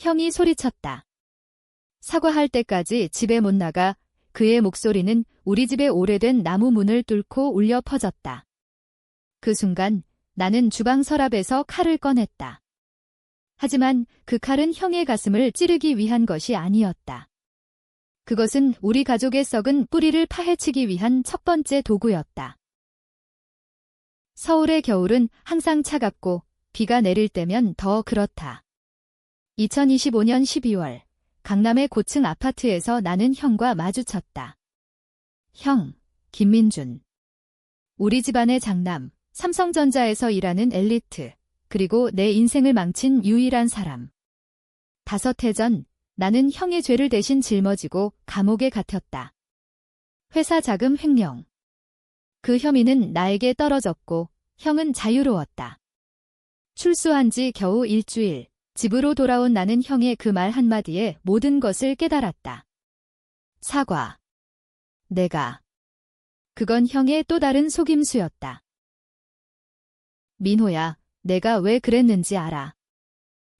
형이 소리쳤다. 사과할 때까지 집에 못 나가. 그의 목소리는 우리 집의 오래된 나무 문을 뚫고 울려 퍼졌다. 그 순간 나는 주방 서랍에서 칼을 꺼냈다. 하지만 그 칼은 형의 가슴을 찌르기 위한 것이 아니었다. 그것은 우리 가족의 썩은 뿌리를 파헤치기 위한 첫 번째 도구였다. 서울의 겨울은 항상 차갑고 비가 내릴 때면 더 그렇다. 2025년 12월 강남의 고층 아파트에서 나는 형과 마주쳤다. 형, 김민준. 우리 집안의 장남, 삼성전자에서 일하는 엘리트, 그리고 내 인생을 망친 유일한 사람. 5해 전 나는 형의 죄를 대신 짊어지고 감옥에 갇혔다. 회사 자금 횡령. 그 혐의는 나에게 떨어졌고 형은 자유로웠다. 출소한 지 겨우 일주일, 집으로 돌아온 나는 형의 그 말 한마디에 모든 것을 깨달았다. 사과. 그건 형의 또 다른 속임수였다. 민호야, 내가 왜 그랬는지 알아.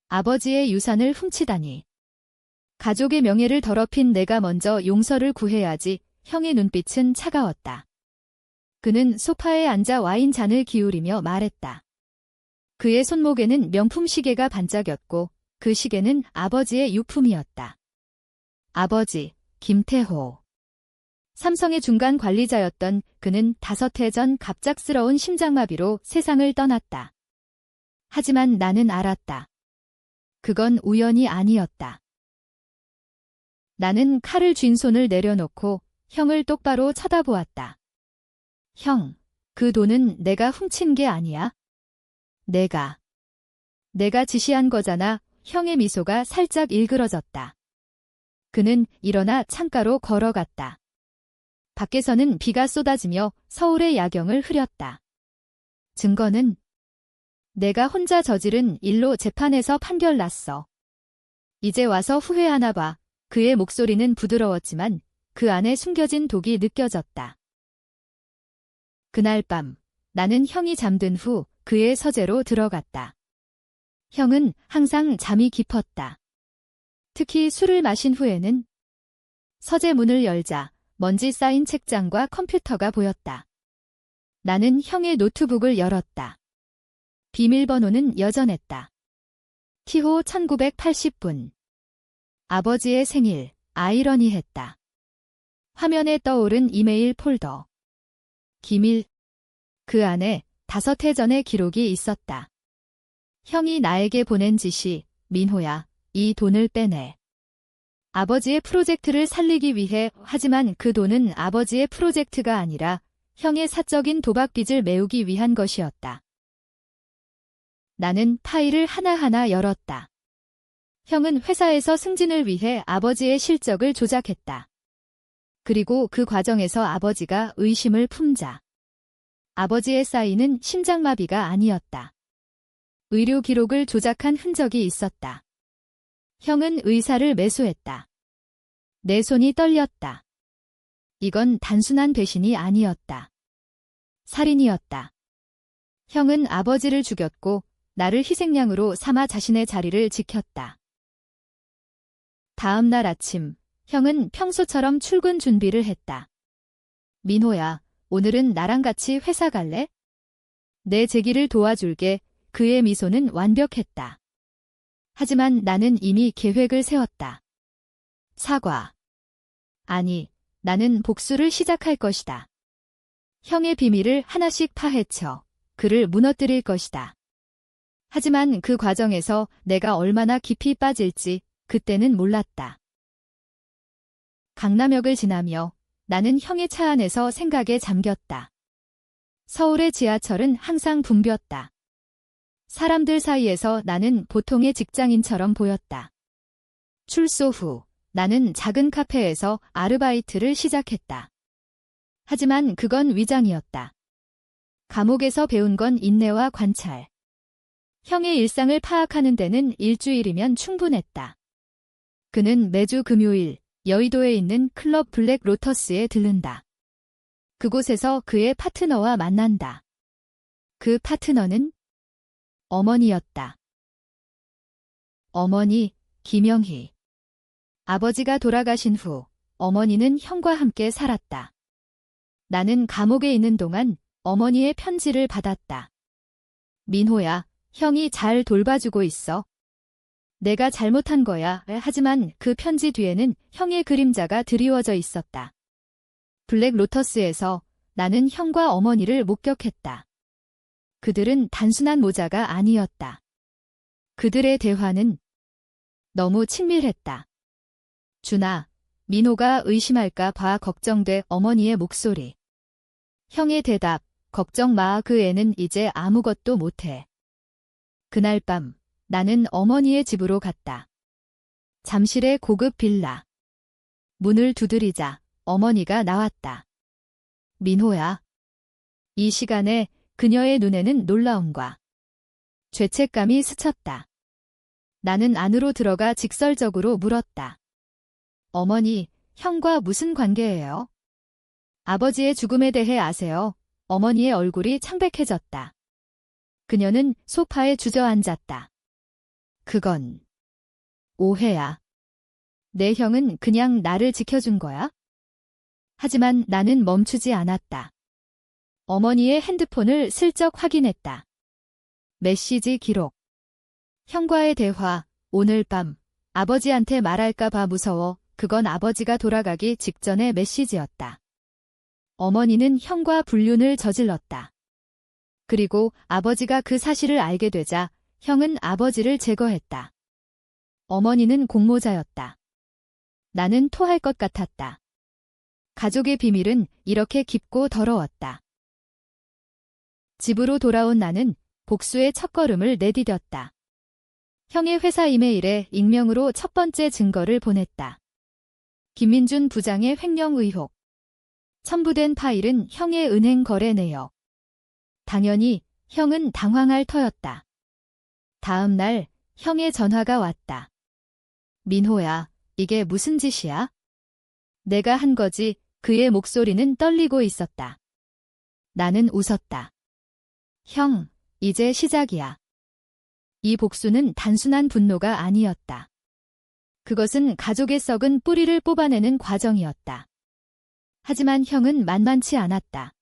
아버지의 유산을 훔치다니. 가족의 명예를 더럽힌 내가 먼저 용서를 구해야지. 형의 눈빛은 차가웠다. 그는 소파에 앉아 와인 잔을 기울이며 말했다. 그의 손목에는 명품 시계가 반짝였고 그 시계는 아버지의 유품이었다. 아버지, 김태호. 삼성의 중간 관리자였던 그는 5해 전 갑작스러운 심장마비로 세상을 떠났다. 하지만 나는 알았다. 그건 우연이 아니었다. 나는 칼을 쥔 손을 내려놓고 형을 똑바로 쳐다보았다. 형, 그 돈은 내가 훔친 게 아니야. 내가 지시한 거잖아. 형의 미소가 살짝 일그러졌다. 그는 일어나 창가로 걸어갔다. 밖에서는 비가 쏟아지며 서울의 야경을 흐렸다. 증거는 내가 혼자 저지른 일로 재판에서 판결 났어. 이제 와서 후회하나 봐. 그의 목소리는 부드러웠지만 그 안에 숨겨진 독이 느껴졌다. 그날 밤 나는 형이 잠든 후 그의 서재로 들어갔다. 형은 항상 잠이 깊었다. 특히 술을 마신 후에는. 서재 문을 열자 먼지 쌓인 책장과 컴퓨터가 보였다. 나는 형의 노트북을 열었다. 비밀번호는 여전했다. 티호 1980분. 아버지의 생일, 아이러니했다. 화면에 떠오른 이메일 폴더. 기밀. 그 안에 5해 전의 기록이 있었다. 형이 나에게 보낸 지시, 민호야, 이 돈을 빼내. 아버지의 프로젝트를 살리기 위해. 하지만 그 돈은 아버지의 프로젝트가 아니라 형의 사적인 도박빚을 메우기 위한 것이었다. 나는 파일을 하나하나 열었다. 형은 회사에서 승진을 위해 아버지의 실적을 조작했다. 그리고 그 과정에서 아버지가 의심을 품자. 아버지의 사인은 심장마비가 아니었다. 의료 기록을 조작한 흔적이 있었다. 형은 의사를 매수했다. 내 손이 떨렸다. 이건 단순한 배신이 아니었다. 살인이었다. 형은 아버지를 죽였고 나를 희생양으로 삼아 자신의 자리를 지켰다. 다음 날 아침, 형은 평소처럼 출근 준비를 했다. 민호야, 오늘은 나랑 같이 회사 갈래? 내 재기를 도와줄게. 그의 미소는 완벽했다. 하지만 나는 이미 계획을 세웠다. 사과. 아니, 나는 복수를 시작할 것이다. 형의 비밀을 하나씩 파헤쳐 그를 무너뜨릴 것이다. 하지만 그 과정에서 내가 얼마나 깊이 빠질지 그때는 몰랐다. 강남역을 지나며 나는 형의 차 안에서 생각에 잠겼다. 서울의 지하철은 항상 붐볐다. 사람들 사이에서 나는 보통의 직장인처럼 보였다. 출소 후 나는 작은 카페에서 아르바이트를 시작했다. 하지만 그건 위장이었다. 감옥에서 배운 건 인내와 관찰. 형의 일상을 파악하는 데는 일주일이면 충분했다. 그는 매주 금요일 여의도에 있는 클럽 블랙 로터스에 들른다. 그곳에서 그의 파트너와 만난다. 그 파트너는 어머니였다. 어머니, 김영희. 아버지가 돌아가신 후 어머니는 형과 함께 살았다. 나는 감옥에 있는 동안 어머니의 편지를 받았다. 민호야, 형이 잘 돌봐주고 있어. 내가 잘못한 거야. 하지만 그 편지 뒤에는 형의 그림자가 드리워져 있었다. 블랙 로터스에서 나는 형과 어머니를 목격했다. 그들은 단순한 모자가 아니었다. 그들의 대화는 너무 친밀했다. 준아, 민호가 의심할까 봐 걱정돼. 어머니의 목소리. 형의 대답, 걱정 마. 그 애는 이제 아무것도 못해. 그날 밤 나는 어머니의 집으로 갔다. 잠실의 고급 빌라. 문을 두드리자 어머니가 나왔다. 민호야. 이 시간에 그녀의 눈에는 놀라움과 죄책감이 스쳤다. 나는 안으로 들어가 직설적으로 물었다. 어머니, 형과 무슨 관계예요? 아버지의 죽음에 대해 아세요? 어머니의 얼굴이 창백해졌다. 그녀는 소파에 주저앉았다. 그건 오해야. 내 형은 그냥 나를 지켜준 거야? 하지만 나는 멈추지 않았다. 어머니의 핸드폰을 슬쩍 확인했다. 메시지 기록. 형과의 대화, 오늘 밤 아버지한테 말할까 봐 무서워. 그건 아버지가 돌아가기 직전의 메시지였다. 어머니는 형과 불륜을 저질렀다. 그리고 아버지가 그 사실을 알게 되자 형은 아버지를 제거했다. 어머니는 공모자였다. 나는 토할 것 같았다. 가족의 비밀은 이렇게 깊고 더러웠다. 집으로 돌아온 나는 복수의 첫걸음을 내디뎠다. 형의 회사 이메일에 익명으로 첫 번째 증거를 보냈다. 김민준 부장의 횡령 의혹. 첨부된 파일은 형의 은행 거래 내역. 당연히 형은 당황할 터였다. 다음 날 형의 전화가 왔다. 민호야, 이게 무슨 짓이야? 내가 한 거지. 그의 목소리는 떨리고 있었다. 나는 웃었다. 형, 이제 시작이야. 이 복수는 단순한 분노가 아니었다. 그것은 가족의 썩은 뿌리를 뽑아내는 과정이었다. 하지만 형은 만만치 않았다.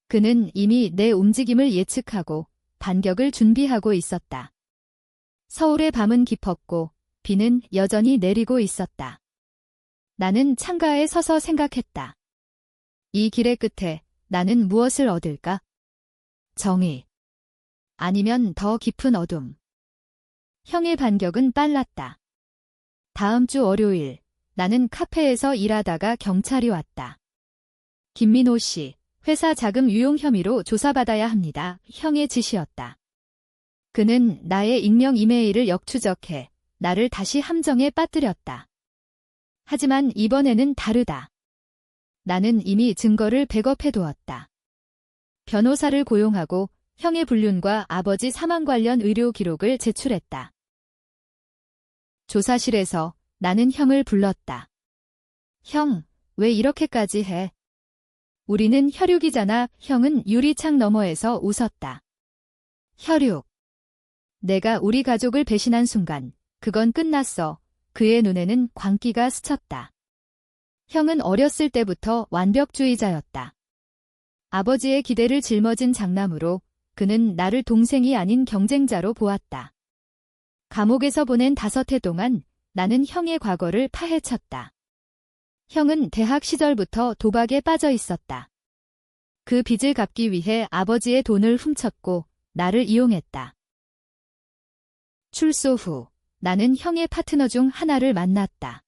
그는 이미 내 움직임을 예측하고 반격을 준비하고 있었다. 서울의 밤은 깊었고 비는 여전히 내리고 있었다. 나는 창가에 서서 생각했다. 이 길의 끝에 나는 무엇을 얻을까? 정의. 아니면 더 깊은 어둠. 형의 반격은 빨랐다. 다음 주 월요일, 나는 카페에서 일하다가 경찰이 왔다. 김민호 씨, 회사 자금 유용 혐의로 조사받아야 합니다. 형의 지시였다. 그는 나의 익명 이메일을 역추적해 나를 다시 함정에 빠뜨렸다. 하지만 이번에는 다르다. 나는 이미 증거를 백업해두었다. 변호사를 고용하고 형의 불륜과 아버지 사망 관련 의료 기록을 제출했다. 조사실에서 나는 형을 불렀다. 형, 왜 이렇게까지 해? 우리는 혈육이잖아. 형은 유리창 너머에서 웃었다. 혈육. 내가 우리 가족을 배신한 순간, 그건 끝났어. 그의 눈에는 광기가 스쳤다. 형은 어렸을 때부터 완벽주의자였다. 아버지의 기대를 짊어진 장남으로 그는 나를 동생이 아닌 경쟁자로 보았다. 감옥에서 보낸 5해 동안 나는 형의 과거를 파헤쳤다. 형은 대학 시절부터 도박에 빠져 있었다. 그 빚을 갚기 위해 아버지의 돈을 훔쳤고 나를 이용했다. 출소 후 나는 형의 파트너 중 하나를 만났다.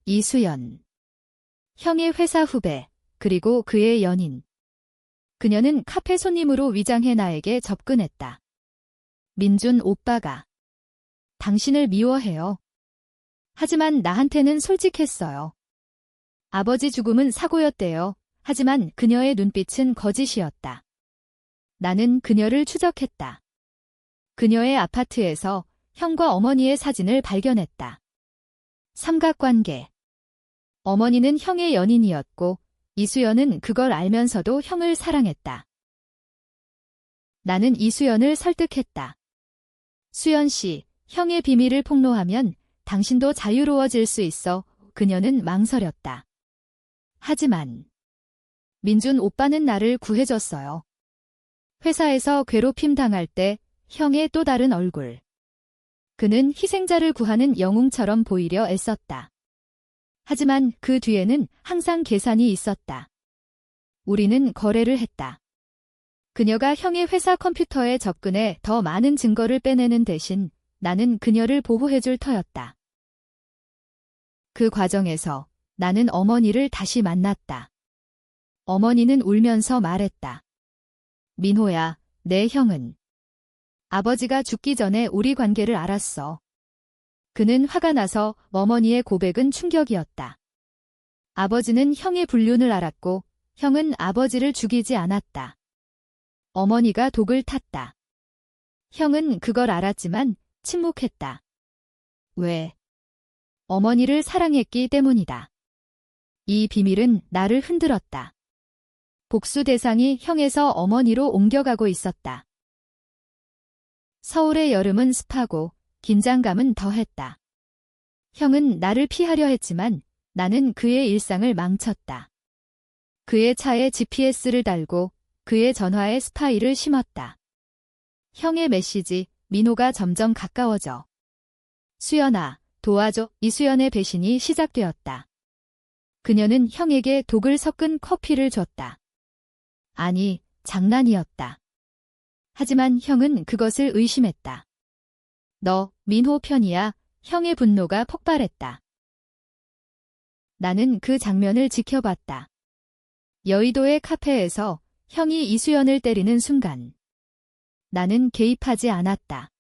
이수연. 형의 회사 후배, 그리고 그의 연인. 그녀는 카페 손님으로 위장해 나에게 접근했다. 민준 오빠가 당신을 미워해요. 하지만 나한테는 솔직했어요. 아버지 죽음은 사고였대요. 하지만 그녀의 눈빛은 거짓이었다. 나는 그녀를 추적했다. 그녀의 아파트에서 형과 어머니의 사진을 발견했다. 삼각관계. 어머니는 형의 연인이었고 이수연은 그걸 알면서도 형을 사랑했다. 나는 이수연을 설득했다. 수연 씨, 형의 비밀을 폭로하면 당신도 자유로워질 수 있어. 그녀는 망설였다. 하지만 민준 오빠는 나를 구해줬어요. 회사에서 괴롭힘 당할 때 형의 또 다른 얼굴. 그는 희생자를 구하는 영웅처럼 보이려 애썼다. 하지만 그 뒤에는 항상 계산이 있었다. 우리는 거래를 했다. 그녀가 형의 회사 컴퓨터에 접근해 더 많은 증거를 빼내는 대신 나는 그녀를 보호해줄 터였다. 그 과정에서 나는 어머니를 다시 만났다. 어머니는 울면서 말했다. 민호야, 내 형은 아버지가 죽기 전에 우리 관계를 알았어. 그는 화가 나서 어머니의 고백은 충격이었다. 아버지는 형의 불륜을 알았고 형은 아버지를 죽이지 않았다. 어머니가 독을 탔다. 형은 그걸 알았지만 침묵했다. 왜? 어머니를 사랑했기 때문이다. 이 비밀은 나를 흔들었다. 복수 대상이 형에서 어머니로 옮겨가고 있었다. 서울의 여름은 습하고 긴장감은 더했다. 형은 나를 피하려 했지만 나는 그의 일상을 망쳤다. 그의 차에 GPS를 달고 그의 전화에 스파이를 심었다. 형의 메시지, 민호가 점점 가까워져. 수연아, 도와줘. 이수연의 배신이 시작되었다. 그녀는 형에게 독을 섞은 커피를 줬다. 아니, 장난이었다. 하지만 형은 그것을 의심했다. 너, 민호 편이야. 형의 분노가 폭발했다. 나는 그 장면을 지켜봤다. 여의도의 카페에서 형이 이수연을 때리는 순간. 나는 개입하지 않았다.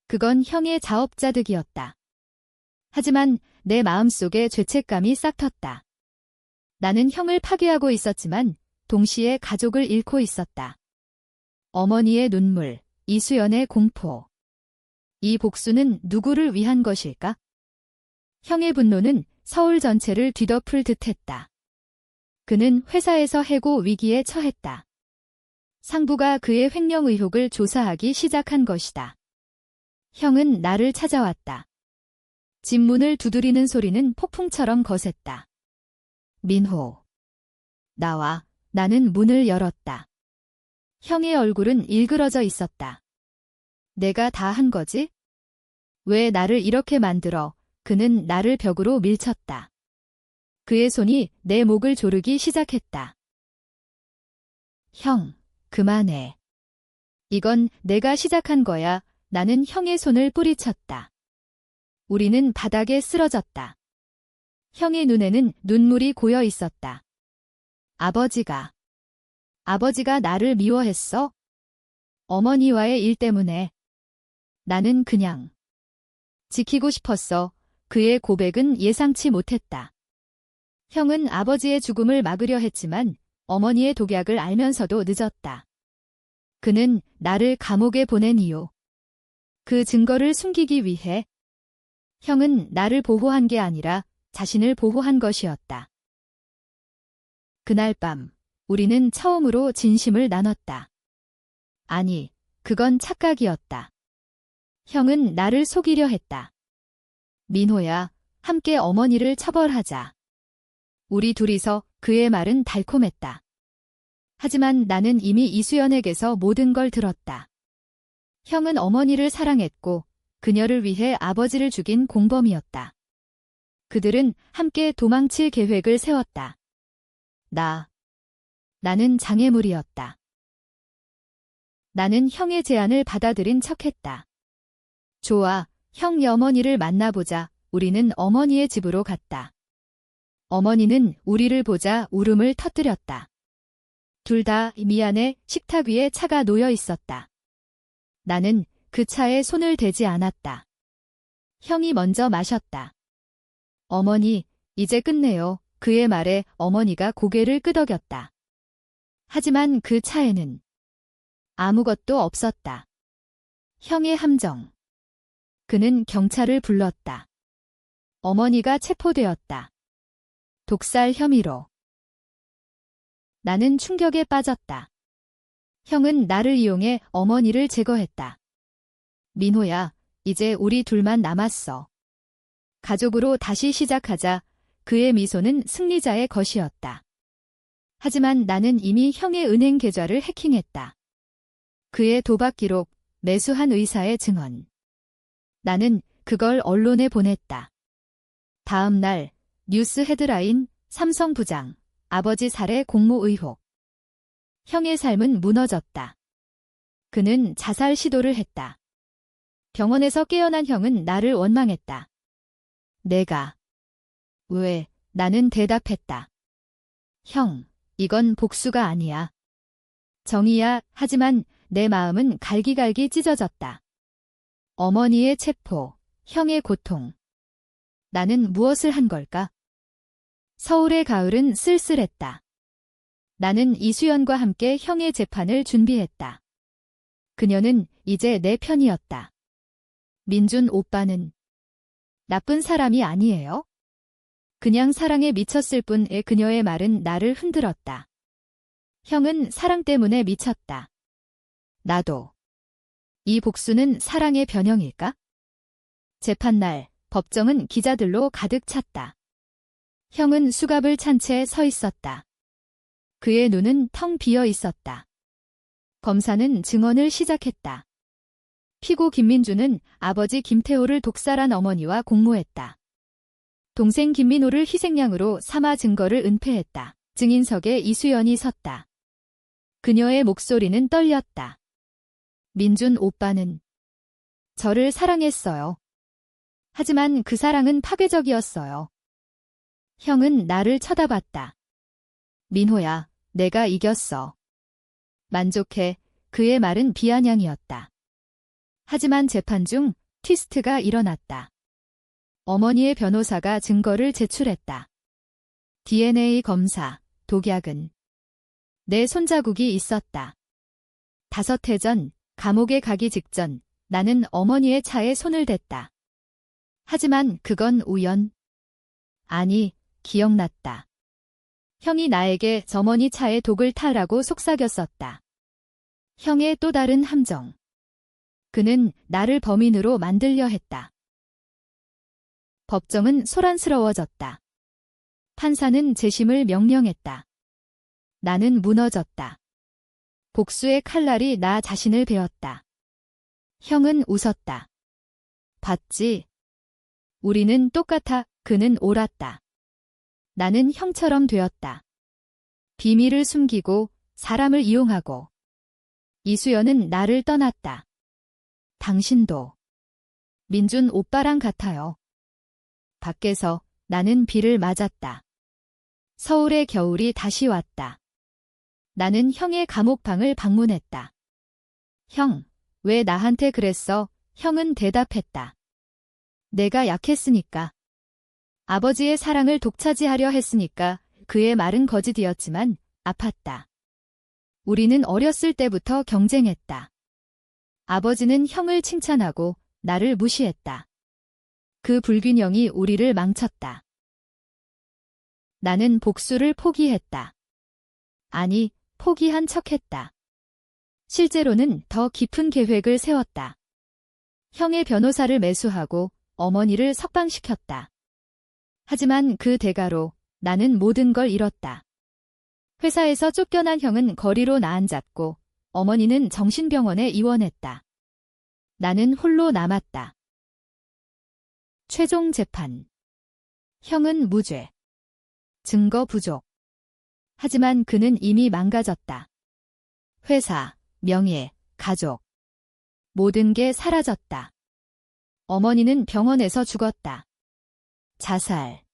그건 형의 자업자득이었다. 하지만 내 마음속에 죄책감이 싹텄다. 나는 형을 파괴하고 있었지만 동시에 가족을 잃고 있었다. 어머니의 눈물, 이수연의 공포. 이 복수는 누구를 위한 것일까? 형의 분노는 서울 전체를 뒤덮을 듯했다. 그는 회사에서 해고 위기에 처했다. 상부가 그의 횡령 의혹을 조사하기 시작한 것이다. 형은 나를 찾아왔다. 집 문을 두드리는 소리는 폭풍처럼 거셌다. 민호. 나와. 나는 문을 열었다. 형의 얼굴은 일그러져 있었다. 내가 다 한 거지? 왜 나를 이렇게 만들어? 그는 나를 벽으로 밀쳤다. 그의 손이 내 목을 조르기 시작했다. 형, 그만해. 이건 내가 시작한 거야. 나는 형의 손을 뿌리쳤다. 우리는 바닥에 쓰러졌다. 형의 눈에는 눈물이 고여 있었다. 아버지가 나를 미워했어? 어머니와의 일 때문에. 나는 그냥 지키고 싶었어. 그의 고백은 예상치 못했다. 형은 아버지의 죽음을 막으려 했지만 어머니의 독약을 알면서도 늦었다. 그는 나를 감옥에 보낸 이유. 그 증거를 숨기기 위해. 형은 나를 보호한 게 아니라 자신을 보호한 것이었다. 그날 밤, 우리는 처음으로 진심을 나눴다. 아니, 그건 착각이었다. 형은 나를 속이려 했다. 민호야, 함께 어머니를 처벌하자. 우리 둘이서. 그의 말은 달콤했다. 하지만 나는 이미 이수연에게서 모든 걸 들었다. 형은 어머니를 사랑했고 그녀를 위해 아버지를 죽인 공범이었다. 그들은 함께 도망칠 계획을 세웠다. 나는 장애물이었다. 나는 형의 제안을 받아들인 척했다. 좋아, 형 어머니를 만나보자. 우리는 어머니의 집으로 갔다. 어머니는 우리를 보자 울음을 터뜨렸다. 둘 다 미안해. 식탁 위에 차가 놓여 있었다. 나는 그 차에 손을 대지 않았다. 형이 먼저 마셨다. 어머니, 이제 끝내요. 그의 말에 어머니가 고개를 끄덕였다. 하지만 그 차에는 아무것도 없었다. 형의 함정. 그는 경찰을 불렀다. 어머니가 체포되었다. 독살 혐의로. 나는 충격에 빠졌다. 형은 나를 이용해 어머니를 제거했다. 민호야, 이제 우리 둘만 남았어. 가족으로 다시 시작하자 그의 미소는 승리자의 것이었다. 하지만 나는 이미 형의 은행 계좌를 해킹했다. 그의 도박 기록, 매수한 의사의 증언. 나는 그걸 언론에 보냈다. 다음 날 뉴스 헤드라인, 삼성 부장, 아버지 살해 공모 의혹. 형의 삶은 무너졌다. 그는 자살 시도를 했다. 병원에서 깨어난 형은 나를 원망했다. 왜? 나는 대답했다. 형, 이건 복수가 아니야. 정의야. 하지만 내 마음은 갈기갈기 찢어졌다. 어머니의 체포, 형의 고통. 나는 무엇을 한 걸까? 서울의 가을은 쓸쓸했다. 나는 이수연과 함께 형의 재판을 준비했다. 그녀는 이제 내 편이었다. 민준 오빠는 나쁜 사람이 아니에요? 그냥 사랑에 미쳤을 뿐의 그녀의 말은 나를 흔들었다. 형은 사랑 때문에 미쳤다. 나도. 이 복수는 사랑의 변형일까? 재판날, 법정은 기자들로 가득 찼다. 형은 수갑을 찬 채 서 있었다. 그의 눈은 텅 비어 있었다. 검사는 증언을 시작했다. 피고 김민주는 아버지 김태호를 독살한 어머니와 공모했다. 동생 김민호를 희생양으로 삼아 증거를 은폐했다. 증인석에 이수연이 섰다. 그녀의 목소리는 떨렸다. 민준 오빠는 저를 사랑했어요. 하지만 그 사랑은 파괴적이었어요. 형은 나를 쳐다봤다. 민호야, 내가 이겼어. 만족해. 그의 말은 비아냥이었다. 하지만 재판 중 트위스트가 일어났다. 어머니의 변호사가 증거를 제출했다. DNA 검사, 독약은 내 손자국이 있었다. 5해 전, 감옥에 가기 직전 나는 어머니의 차에 손을 댔다. 하지만 그건 우연. 아니, 기억났다. 형이 나에게 어머니 차에 독을 타라고 속삭였었다. 형의 또 다른 함정. 그는 나를 범인으로 만들려 했다. 법정은 소란스러워졌다. 판사는 재심을 명령했다. 나는 무너졌다. 복수의 칼날이 나 자신을 베었다. 형은 웃었다. 봤지? 우리는 똑같아. 그는 옳았다. 나는 형처럼 되었다. 비밀을 숨기고 사람을 이용하고. 이수연은 나를 떠났다. 당신도. 민준 오빠랑 같아요. 밖에서 나는 비를 맞았다. 서울의 겨울이 다시 왔다. 나는 형의 감옥방을 방문했다. 형, 왜 나한테 그랬어? 형은 대답했다. 내가 약했으니까. 아버지의 사랑을 독차지하려 했으니까. 그의 말은 거짓이었지만 아팠다. 우리는 어렸을 때부터 경쟁했다. 아버지는 형을 칭찬하고 나를 무시했다. 그 불균형이 우리를 망쳤다. 나는 복수를 포기했다. 아니, 포기한 척했다. 실제로는 더 깊은 계획을 세웠다. 형의 변호사를 매수하고 어머니를 석방시켰다. 하지만 그 대가로 나는 모든 걸 잃었다. 회사에서 쫓겨난 형은 거리로 나앉았고 어머니는 정신병원에 입원했다. 나는 홀로 남았다. 최종 재판. 형은 무죄. 증거 부족. 하지만 그는 이미 망가졌다. 회사, 명예, 가족. 모든 게 사라졌다. 어머니는 병원에서 죽었다. 자살.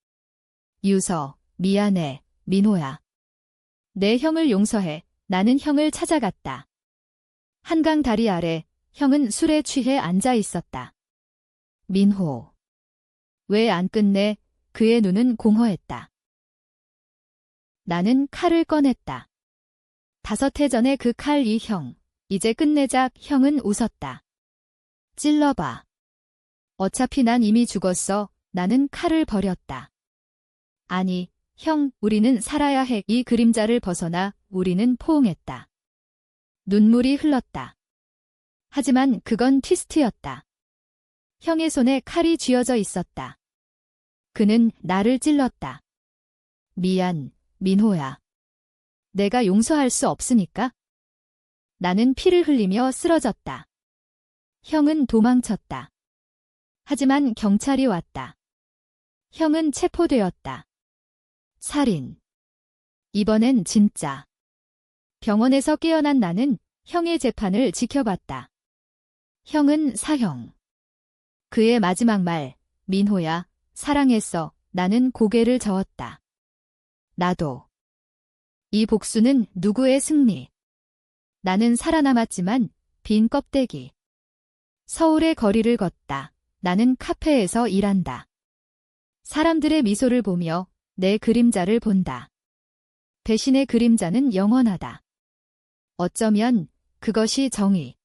유서, 미안해, 민호야. 내 형을 용서해. 나는 형을 찾아갔다. 한강 다리 아래 형은 술에 취해 앉아 있었다. 민호. 왜 안 끝내? 그의 눈은 공허했다. 나는 칼을 꺼냈다. 5해 전에 그 칼 이 형. 이제 끝내자. 형은 웃었다. 찔러봐. 어차피 난 이미 죽었어. 나는 칼을 버렸다. 아니, 형, 우리는 살아야 해. 이 그림자를 벗어나. 우리는 포옹했다. 눈물이 흘렀다. 하지만 그건 트위스트였다. 형의 손에 칼이 쥐어져 있었다. 그는 나를 찔렀다. 미안, 민호야. 내가 용서할 수 없으니까. 나는 피를 흘리며 쓰러졌다. 형은 도망쳤다. 하지만 경찰이 왔다. 형은 체포되었다. 살인. 이번엔 진짜. 병원에서 깨어난 나는 형의 재판을 지켜봤다. 형은 사형. 그의 마지막 말, 민호야, 사랑했어. 나는 고개를 저었다. 나도. 이 복수는 누구의 승리? 나는 살아남았지만 빈 껍데기. 서울의 거리를 걷다. 나는 카페에서 일한다. 사람들의 미소를 보며 내 그림자를 본다. 배신의 그림자는 영원하다. 어쩌면 그것이 정의.